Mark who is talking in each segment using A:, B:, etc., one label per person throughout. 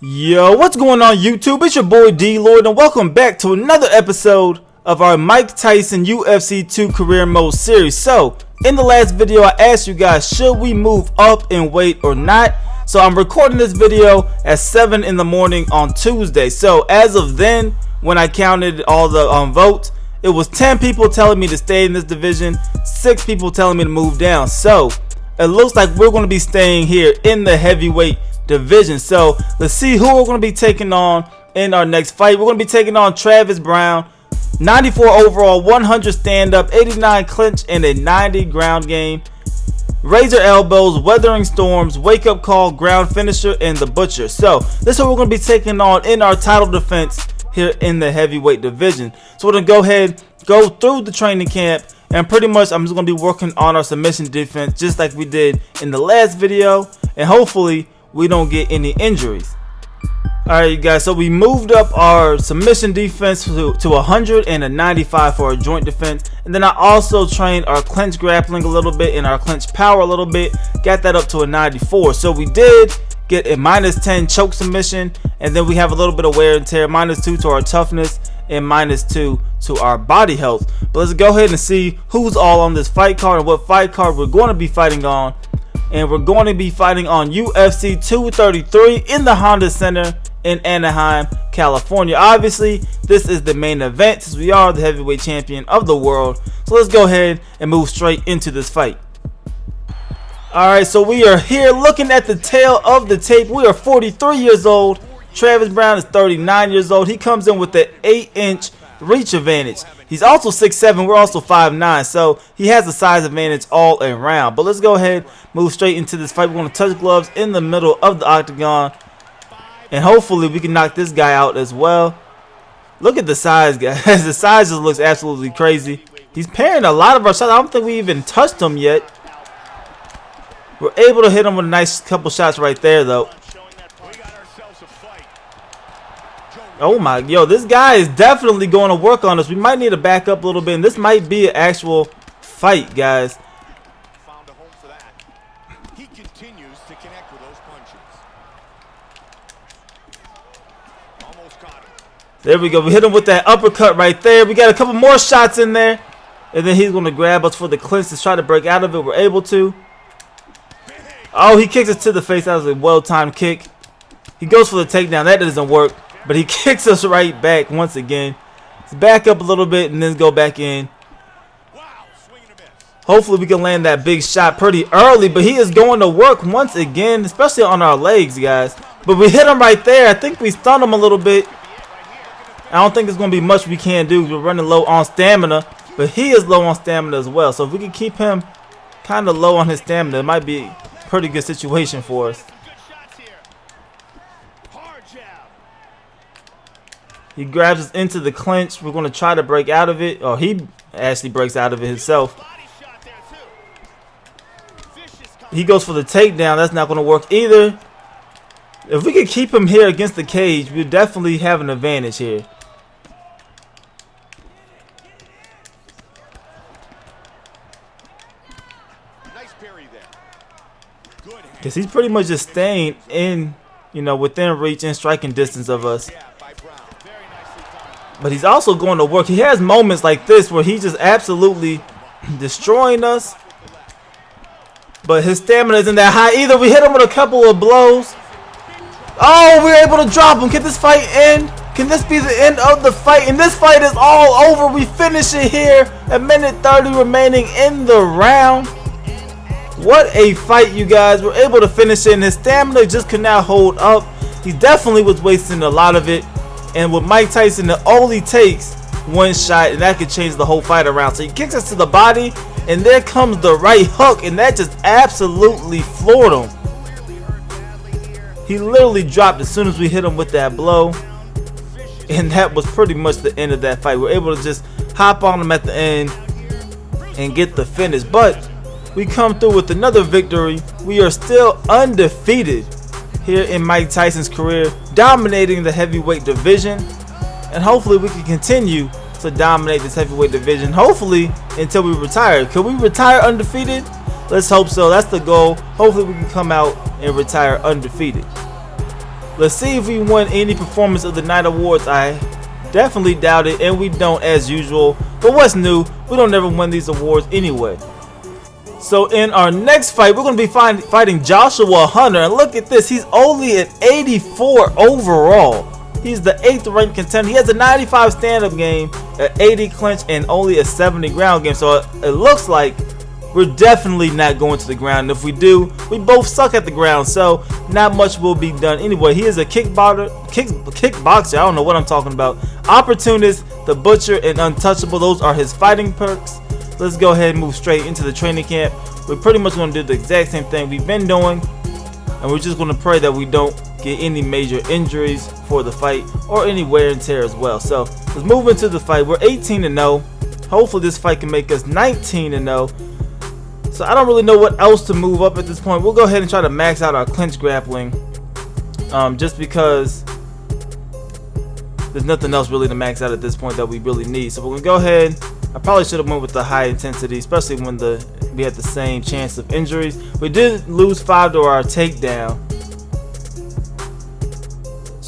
A: Yo, what's going on YouTube? It's your boy DLloyd and welcome back to another episode of our Mike Tyson UFC 2 career mode series. So, in the last video I asked you guys, should we move up in weight or not? So I'm recording this video at 7 in the morning on Tuesday. So as of then, when I counted all the votes, it was 10 people telling me to stay in this division, 6 people telling me to move down. So it looks like we're going to be staying here in the heavyweight division. So let's see who we're going to be taking on in our next fight. We're going to be taking on Travis Brown, 94 overall, 100 stand-up, 89 clinch, and a 90 ground game. Razor elbows, weathering storms, wake up call, ground finisher, and the butcher. So this is what we're going to be taking on in our title defense here in the heavyweight division. So we're going to go ahead, go through the training camp, and pretty much I'm just going to be working on our submission defense just like we did in the last video, and hopefully we don't get any injuries. Alright you guys, so we moved up our submission defense to 100 and a 95 for our joint defense, and then I also trained our clinch grappling a little bit and our clinch power a little bit, got that up to a 94. So we did get a -10 choke submission, and then we have a little bit of wear and tear, -2 to our toughness and -2 to our body health. But let's go ahead and see who's all on this fight card and what fight card we're going to be fighting on. And we're going to be fighting on UFC 233 in the Honda Center in Anaheim, California. Obviously, this is the main event since we are the heavyweight champion of the world. So let's go ahead and move straight into this fight. Alright, so we are here looking at the tail of the tape. We are 43 years old. Travis Brown is 39 years old. He comes in with the 8-inch reach advantage. He's also 6'7", we're also 5'9", so he has the size advantage all around. But let's go ahead, move straight into this fight. We're going to touch gloves in the middle of the octagon, and hopefully we can knock this guy out as well. Look at the size, guys. The size just looks absolutely crazy. He's parrying a lot of our shots. I don't think we even touched him yet. We're able to hit him with a nice couple shots right there, though. Oh my, yo, this guy is definitely going to work on us. We might need to back up a little bit, and this might be an actual fight, guys.
B: He continues to connect with those punches. Almost caught him.
A: There we go. We hit him with that uppercut right there. We got a couple more shots in there, and then he's going to grab us for the clinch to try to break out of it. We're able to. Oh, he kicks us to the face. That was a well-timed kick. He goes for the takedown. That doesn't work. But he kicks us right back once again. Let's back up a little bit and then go back in. Hopefully we can land that big shot pretty early. But he is going to work once again, especially on our legs, guys. But we hit him right there. I think we stunned him a little bit. I don't think there's going to be much we can do. We're running low on stamina. But he is low on stamina as well. So if we can keep him kind of low on his stamina, it might be a pretty good situation for us. He grabs us into the clinch. We're going to try to break out of it. Or he actually breaks out of it himself. He goes for the takedown. That's not going to work either. If we could keep him here against the cage, we definitely have an advantage here. Because he's pretty much just staying in, you know, within reach and striking distance of us. But he's also going to work. He has moments like this where he's just absolutely destroying us. But his stamina isn't that high either. We hit him with a couple of blows. Oh, we're able to drop him. Can this fight end? Can this be the end of the fight? And this fight is all over. We finish it here. A minute 30 remaining in the round. What a fight, you guys. We're able to finish it, and his stamina just could not hold up. He definitely was wasting a lot of it. And with Mike Tyson, it only takes one shot, and that could change the whole fight around. So he kicks us to the body, and there comes the right hook, and that just absolutely floored him. He literally dropped as soon as we hit him with that blow. And that was pretty much the end of that fight. We're able to just hop on him at the end and get the finish. But we come through with another victory. We are still undefeated here in Mike Tyson's career, dominating the heavyweight division, and hopefully we can continue to dominate this heavyweight division, hopefully until we retire. Could we retire undefeated? Let's hope so. That's the goal. Hopefully we can come out and retire undefeated. Let's see if we win any performance of the night awards. I definitely doubt it, and we don't as usual. But what's new? We don't ever win these awards anyway. So in our next fight, we're going to be fighting Joshua Hunter. And look at this. He's only at 84 overall. He's the 8th ranked contender. He has a 95 stand-up game, an 80 clinch, and only a 70 ground game. So it looks like we're definitely not going to the ground. If we do, we both suck at the ground, so not much will be done anyway. He is a kickboxer. I don't know what I'm talking about. Opportunist, the butcher, and untouchable. Those are his fighting perks. Let's go ahead and move straight into the training camp. We're pretty much going to do the exact same thing we've been doing, and we're just going to pray that we don't get any major injuries for the fight or any wear and tear as well. So let's move into the fight. We're 18-0. Hopefully this fight can make us 19-0. So I don't really know what else to move up at this point. We'll go ahead and try to max out our clinch grappling, just because there's nothing else really to max out at this point that we really need. So we're gonna go ahead. I probably should have went with the high intensity, especially when we had the same chance of injuries. We did lose 5 to our takedown.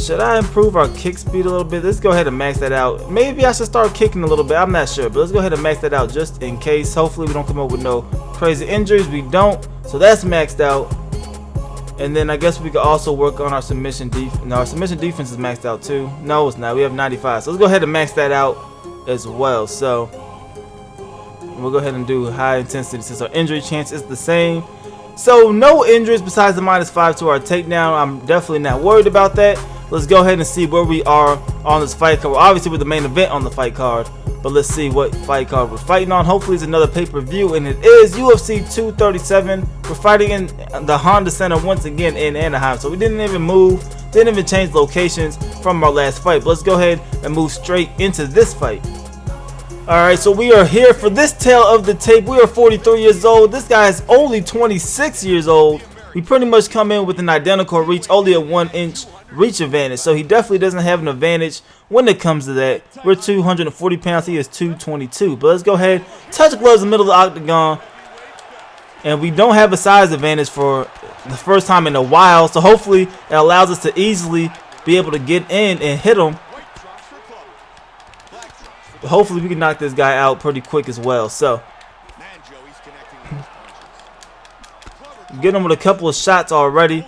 A: Should I improve our kick speed a little bit? Let's go ahead and max that out. Maybe I should start kicking a little bit. I'm not sure, but let's go ahead and max that out just in case. Hopefully we don't come up with no crazy injuries. We don't, so that's maxed out. And then I guess we could also work on our submission defense. No, our submission defense is maxed out too. No, it's not. We have 95. So let's go ahead and max that out as well. So we'll go ahead and do high intensity since our injury chance is the same. So no injuries besides the -5 to our takedown. I'm definitely not worried about that. Let's go ahead and see where we are on this fight card. Well, obviously we're the main event on the fight card, but let's see what fight card we're fighting on. Hopefully it's another pay-per-view, and it is UFC 237. We're fighting in the Honda Center once again in Anaheim. So we didn't even move, didn't even change locations from our last fight. But let's go ahead and move straight into this fight. Alright, so we are here for this tale of the tape. We are 43 years old. This guy is only 26 years old. We pretty much come in with an identical reach, only a 1-inch reach advantage. So he definitely doesn't have an advantage when it comes to that. We're 240 pounds. He is 222. But let's go ahead, touch gloves in the middle of the octagon. And we don't have a size advantage for the first time in a while. So hopefully it allows us to easily be able to get in and hit him. But hopefully we can knock this guy out pretty quick as well. So get him with a couple of shots already.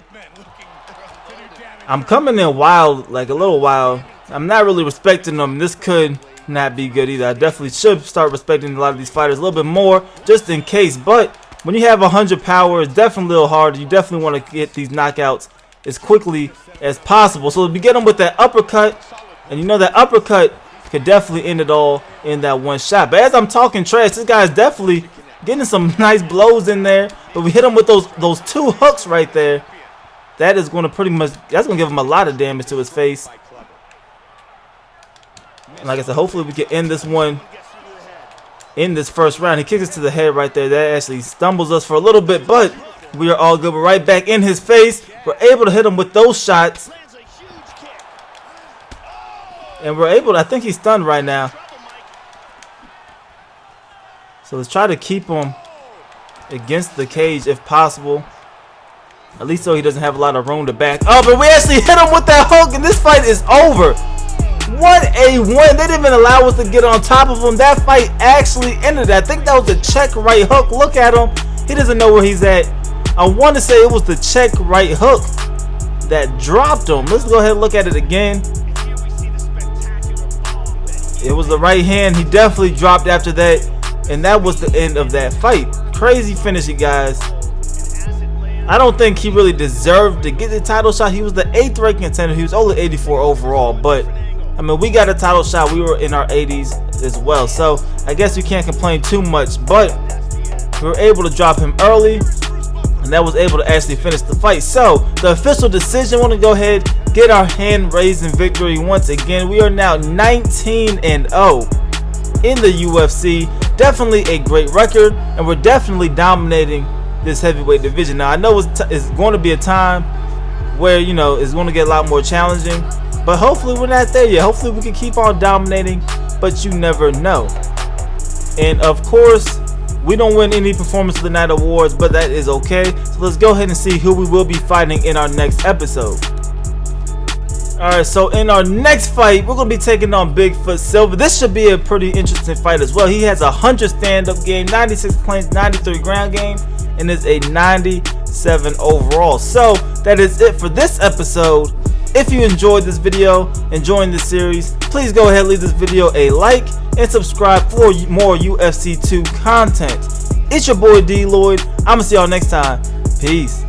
A: I'm coming in wild, like a little wild. I'm not really respecting them. This could not be good either. I definitely should start respecting a lot of these fighters a little bit more, just in case. But when you have 100 power, it's definitely a little hard. You definitely want to get these knockouts as quickly as possible. So we get him with that uppercut, and you know that uppercut could definitely end it all in that one shot. But as I'm talking trash, this guy is definitely getting some nice blows in there. But we hit him with those 2 hooks right there. That is going to that's going to give him a lot of damage to his face. And like I said, hopefully we can end this one in this first round. He kicks us to the head right there. That actually stumbles us for a little bit, but we are all good. We're right back in his face. We're able to hit him with those shots. And we're able to, I think he's stunned right now. So let's try to keep him against the cage if possible. At least so he doesn't have a lot of room to back up. But we actually hit him with that hook, and this fight is over. What a win. They didn't even allow us to get on top of him. That fight actually ended. I think that was a check right hook. Look at him. He doesn't know where he's at. I want to say it was the check right hook that dropped him. Let's go ahead and look at it again. It was the right hand. He definitely dropped after that. And that was the end of that fight. Crazy finishing, guys. I don't think he really deserved to get the title shot. He was the 8th ranked contender. He was only 84 overall. But, I mean, we got a title shot. We were in our 80s as well. So, I guess you can't complain too much. But, we were able to drop him early. And that was able to actually finish the fight. So, the official decision, I want to go ahead, get our hand raised in victory once again. We are now 19-0 in the UFC. Definitely a great record. And we're definitely dominating this heavyweight division. Now I know it's going to be a time where, you know, it's going to get a lot more challenging, but hopefully we're not there yet. Hopefully we can keep on dominating, but you never know. And of course we don't win any performance of the night awards, but that is okay. So let's go ahead and see who we will be fighting in our next episode. Alright, so in our next fight, we're going to be taking on Bigfoot Silver. This should be a pretty interesting fight as well. He has 100 stand-up game, 96 clinch, 93 ground game, and is a 97 overall. So that is it for this episode. If you enjoyed this video, enjoying this series, please go ahead and leave this video a like and subscribe for more UFC 2 content. It's your boy D Lloyd. I'm going to see y'all next time. Peace.